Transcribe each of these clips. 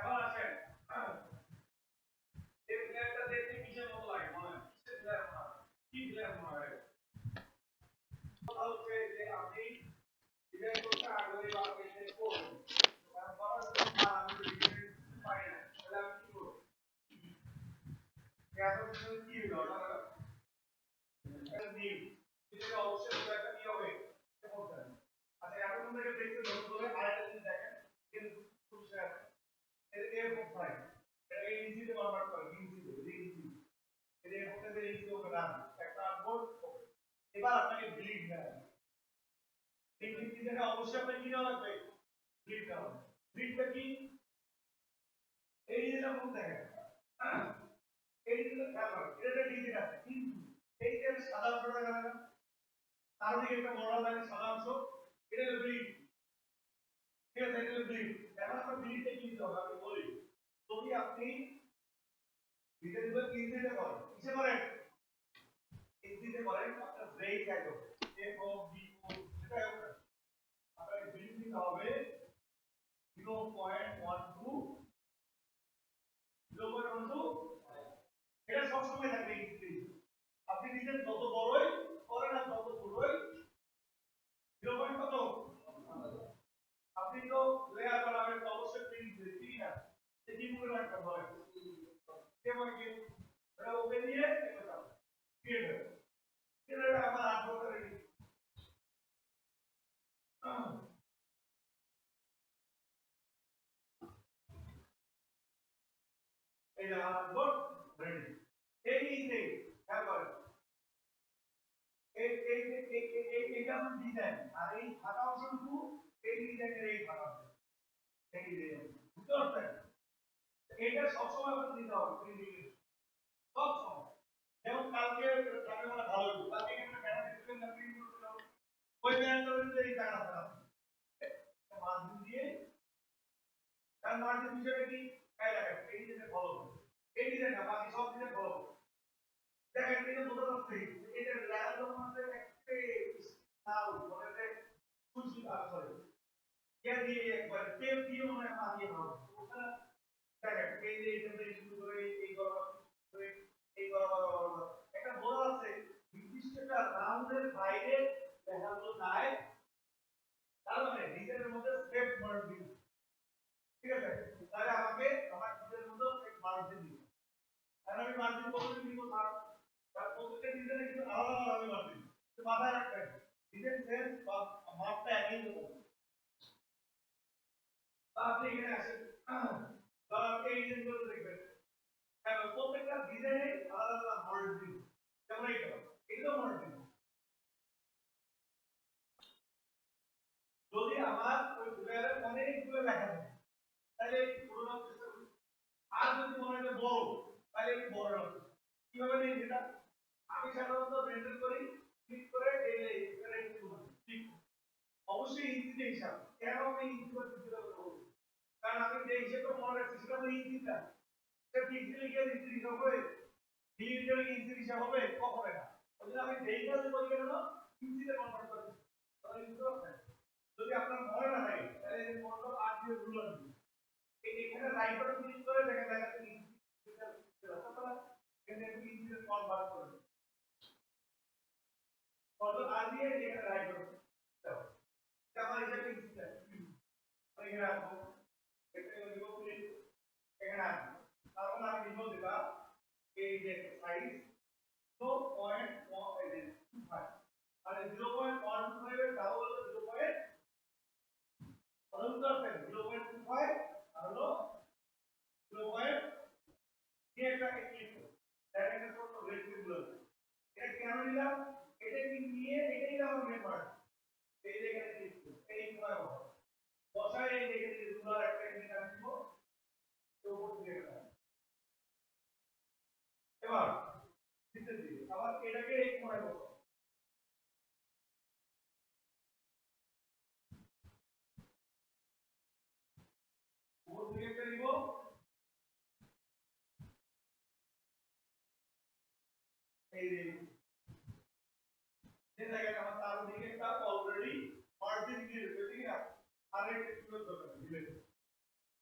এবার আসেন এই প্লেয়ারটা দেখতে কিসের মতো লাগে মনে হয় কিসের প্লেয়ার মনে হয় কি প্লেয়ার মনে হয় কথা হচ্ছে যে আপনি ডিজাইন করতে আগ্রহী বা আপনি সেটা করবেন কারণ করার জন্য আমি তো ডিজাইন পাই না তাহলে আমি কি করব এত কি হলো একটা নিম এটা অবশ্যই একটা কি হবে করতে হবে আচ্ছা এখন থেকে দেখতে ধরে আরেকটা জিনিস দেখেন কিন্তু এরকম হয় এটা ইঞ্চিতে কনভার্ট করে ইঞ্চিতে ইঞ্চি এটা এরকম ইঞ্চি হবে না একটা বোর্ড এবার আপনাকে বিলিভ দেওয়া এই ভিত্তি থেকে অবশ্যই আপনাকে কি দেওয়া লাগবে বিলিভ দেওয়া বিলিভটা কি এই জিনিসটা মনে দেখেন এই জিনিসটা খেয়াল করেন এটা ডিজিট আছে কিন্তু এই যে সাদা অংশটা গেল না তার দিকে একটা বড় লাইন সাদা অংশ এটা হলো বিলিভ ঠিক আছে এটা হলো বিলিভ এখন আমরা বিলিভটা কি দিতে হবে আমি বলি যদি আপনি ভিতরে ইনসিডে করেন কিসে করেন ইনসিডে করেন আপনার ব্রেক আইলো এফ ও বি ও সেটা হবে আপনাকে বিলিভ দিতে হবে 0.12 এটা সবসময় থাকবে আপনি নিজের যত বড়ই করেন আর তত ছোটই 0. কত আপনি তো লেয়ার বানাবেন অবশ্যই ঠিক না কি মনে রাখতে হবে কেমন কি এটা ওকে নিয়ে ক্রিয়েট হবে এটা আমার আগ্রহ রেডি এই যে আমার আগ্রহ রেডি এই যে খেয়াল করেন এইটা আমার ডিজাইন আর এই ফাঁকা অংশটুকু এই ডিজাইনের এই ফাঁকা এই ডিজাইন বুঝতে পারছেন এটা সবসময় আপনাকে দিতে হবে সবসময় যেমন কালকে ক্যামেরা ভালো হলো কালকে একটা ক্যামেরা দেখবেন না প্রিন্ট করতে হবে ওই ক্যামেরাটা কিন্তু এই জায়গাটা আছে মার্জিন দিয়ে তার মার্জিন বিষয়টা কি এই দেখেন এই ডিজাইন ভালো এই ডিজাইন না বাকি সব ডিজাইন ভালো দেখেন এটা বোঝা যাচ্ছে এটা লেয়ার যখন আমাদের একটা নাও বলে যে সুজি সরি কে দিয়ে একবার টেপ দিয়ে মনে হয় মারিয়ে ভালো ওখানে দেখেন এই যে এটা শুরু করে এই বরাবর করে এই বরাবর একটা বোঝা যাচ্ছে নির্দিষ্ট একটা রাউন্ডের বাইরে দেখানো যায় তার মানে ডিজাইনের মধ্যে স্টেপ মার্জিন ঠিক আছে তাহলে আমাকে আমার ডিজাইনের মধ্যে স্টেপ মার্জিন দিতে আর আমি মার্জিন কত দিব তার প্রত্যেকটা ডিজাইনে কিন্তু আলাদা আলাদা মার্জিন মাথায় রাখবেন ডিজাইন সেন্স বা মাপটা একই রকম আপনি এখানে আসেন আপনি এই ডিজাইনগুলো দেখবেন প্রত্যেকটা ডিজাইনে আলাদা আলাদা মার্জিন যেমন এইটাও মার্জিন যদি আমার ওই প্লেয়ারে অনেকগুলো লেখা থাকে তাহলে পুরোনো চেষ্টা করি আর যদি মনে হয় বড় তাহলে একটু বড় রাখবো কিভাবে নেই সেটা আমি সাধারণত মেনটেন করি ক্লিক করে এই ঠিক অবশ্যই ইঞ্চিতে হিসাব কেন আমি ইঞ্চি করতে করবো কারণ আমি যে হিসাবটা মনে রাখছি সেটা হলো ইঞ্চিটা সেটা ডিজিটালি গিয়ে ইঞ্চি হিসাব হবে ডিজিটালি ইঞ্চি হিসাব হবে কখনো না ওই জন্য আমি যেই কাজে করি কেন ইঞ্চিতে কনভার্ট করি তাহলে বুঝতে পারছেন যদি আপনার মনে না থাকে তাহলে এই মনোযোগ আর দিয়ে ভুল হবে এখানে রাইট বাটন ক্লিক করে দেখেন দেখাচ্ছে ইঞ্চি অথবা এখানে ইঞ্চিতে কনভার্ট করবে কন্ট্রোল আর দিয়ে এখানে রাইট বাটন দাও এটা আমার হিসাবে ইঞ্চিটা এখানে আসবো এটা দিব ক্লিক এখানে আসবো তারপর আমি দিব দিলাম এই যে সাইজ 0.125 আর 0.125 এর ডাবল হলো 0.25 আর হলো 0. দিয়ে একটা ক্লিক করো ডাইরেক্ট করতে রেড গুলো এটা কেন নিলাম এটা কি নিয়ে এটাই আমার মেন পার্ট এই যে এখানে ক্লিক করো এই সময় বসায় এই যে রুলার একটা এখানে কাট দিব তো উপর দিয়ে এবার নিচে দিই আবার এটাকে এই সময় বসাও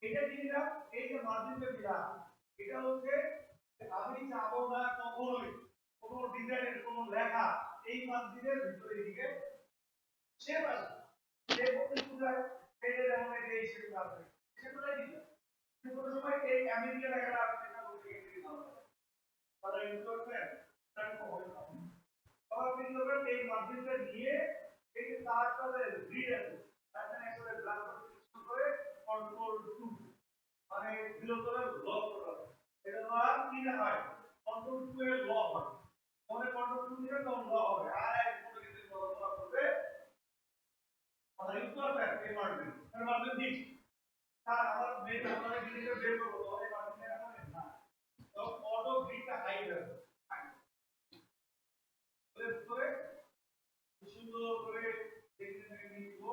এটা কি দিলাম, এই যে মার্জিনটা দিলাম, এটা হচ্ছে আমি চাবো না কখনোই কোনো ডিজাইনের কোনো লেখা এই মার্জিনের ভিতরে দিকে শেপ আসবে। যে প্রতিক্রিয়া পেজে যেমন এই শেপ আসবে সেগুলোই দিলাম। কিন্তু কোনো সময় এই আমেরিকা লেখাটা আপনি চেষ্টা করতে গিয়ে দিতে হবে, তাহলে ইউজ করবেন তাহলে হবে না। তখন আপনি কি করবেন, এই মার্জিনটা নিয়ে এই যে তারটা গ্রিড আছে তারটা একসাথে ব্ল্যাক করে কন্ট্রোল 2 মানে বিরতরে লক করা হয়। এটা আর কি না হয়, কন্ট্রোল 2 এর লক হয়। মানে কন্ট্রোল 2 দিলে তখন লক হবে। আর এক করে যদি বড় করবে তাহলে ইউজ করবেন এই মার্জিন। এর মার্জিন ঠিক তার আবার মেন আমাদের জিনিসটা বের করব তখন এই মার্জিনটা এখন না। তো অটো গ্রিডটা হাই হবে। করে সুন্দর করে দেখতে নিব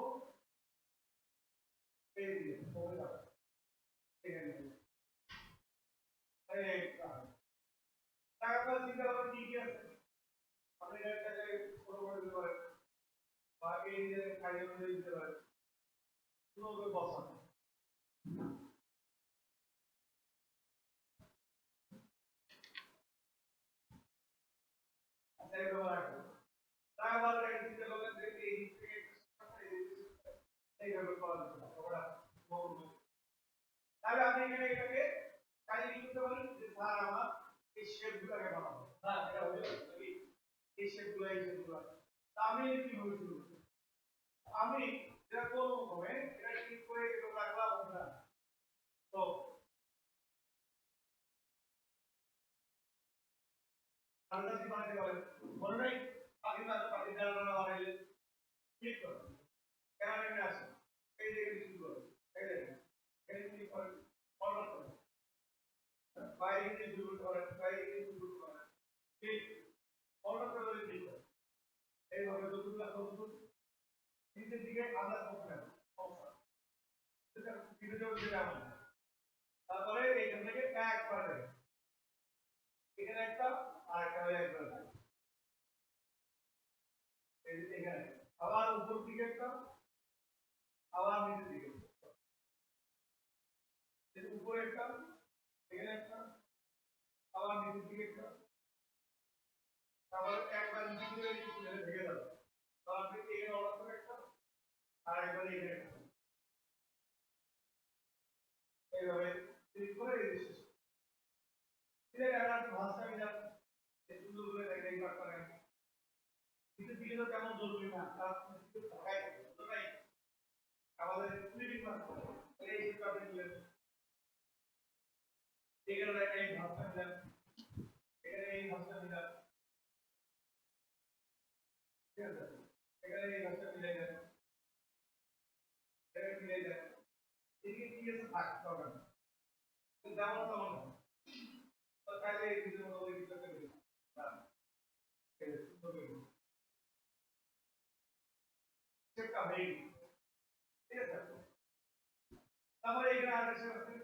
এই দিয়ে হবে না এখানে এই টাকা চিন্তা করতে কি আছে আপনি এটাকে ছোট করে দিতে পারেন বা এই যে খাইয়ে দিতে পারেন সুন্দর করে বসান। আচ্ছা এরকম রাখুন টাকা বাজারে চিন্তা করলেন যে এইভাবে করা যাবে ওটা বলবো। তাহলে আপনি এখানে এটাকে চাইলে কি করতে পারেন যে স্যার আমার এই শেপগুলোকে বানাবো, হ্যাঁ এটা হলো এই শেপগুলো তা আমি কি হবে শুরু আমি যেটা করবো হবে এটা ক্লিক করে এটা রাখলাম ওটা। তো আলাদা কি বানাতে পারেন মনে নাই পাখি দাঁড়ানো বানাইলে ক্লিক করুন কেমন এখানে আসে এই যে ক্লিক করুন এই দেখেন এই ক্লিক করেন ফরওয়ার্ড করুন বাইরে দিয়ে শুরু করেন বাইরে দিয়ে শুরু করেন ক্লিক ফরওয়ার্ড করে ক্লিক করুন এইভাবে যতগুলো যতগুলো নিচের দিকে আলাদা করবেন সেটা ভিডিও যেটা হবে তারপরে এইখান থেকে এক করে এখানে একটা আর একটা হয়ে একবার এখানে আবার উপর দিকে একটা আবার নিচের দিকে উপরে একটা এখানে একটা আবার নিচের দিকে একটা আবার একবার নিচের দিকে ঢেকে যাবে তারপর আপনি এখানে অর্ডার করে একটা আর একবার এখানে একটা এইভাবে ক্লিক করে রেজিস্ট্রেশন দিলে আপনার ভাষা মিলা এই সুন্দর করে দেখে এই কাটটা নেন কিন্তু দিলে তো তেমন জরুরি না তার কিছু থাকাই তো নাই আমাদের ক্লিনিক মাস এই হিসাবে দিলেন এখানে একটা এই ভাষা মিলান এখানে এই ভাষা মিলান ঠিক আছে এখানে এই ভাষা মিলাই দেন এখানে মিলাই দেন এদিকে কি আছে থাক দরকার যেমন তেমন তো তাহলে এই ভিডিও মতো ওই ভিডিওতে দিন না এই সুন্দর করে সেটা হয়ে ঠিক আছে তারপরে এখানে আদেশ আছে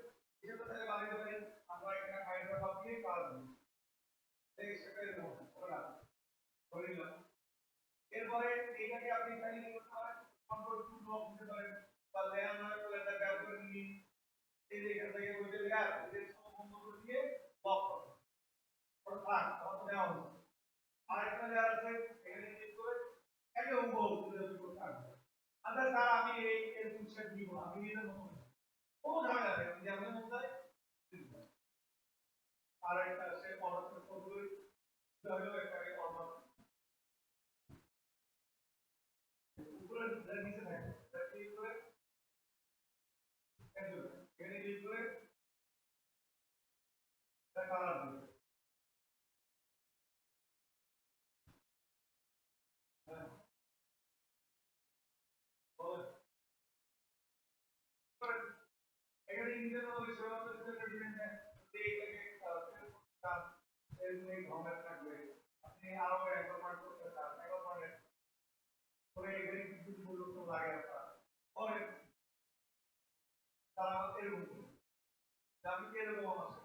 এটা তো তাহলে বানিয়ে দেবেন আমরা এখানে হাইড্রোবাদ দিয়ে কাজ দিই এই সেটাই দেবো ওরা করে নিলাম এরপরে এইটাকে আপনি চাইলে কি করতে পারেন কন্ট্রোল টু ব্লক দিতে পারেন বা লেয়ার নয় বলে একটা ব্যবহার করে নিয়ে এই যে এখান থেকে ওই যে লেয়ার এদের সব বন্ধ করে দিয়ে ব্লক করুন অর্থাৎ কত দেওয়া হচ্ছে আরেকটা লেয়ার আছে এখানে ক্লিক করে একে হুবহু তুলে করতে পারবেন। আচ্ছা স্যার আমি এই এরকম শেপ নিব আমি এর মতো কোনো ঝামেলা নেই যেমন মন চায় আর একটা সে অর্ডার করবে হলো একটা অর্ডার উপরে নিচে থাকে ক্লিক করে এখানে ক্লিক করে কালার দিবে হ্যাঁ এখানে ইন্ডিয়ান বিষয় আমাদের একটা ডিজাইন দেন এইটাকে এরকম এই ধরনের থাকবে আপনি আরো একবার করতে চান একবার করে এখানে কিছু পরিবর্তন লাগে আপনার পরে তারা এরকম আমি এরকম আছে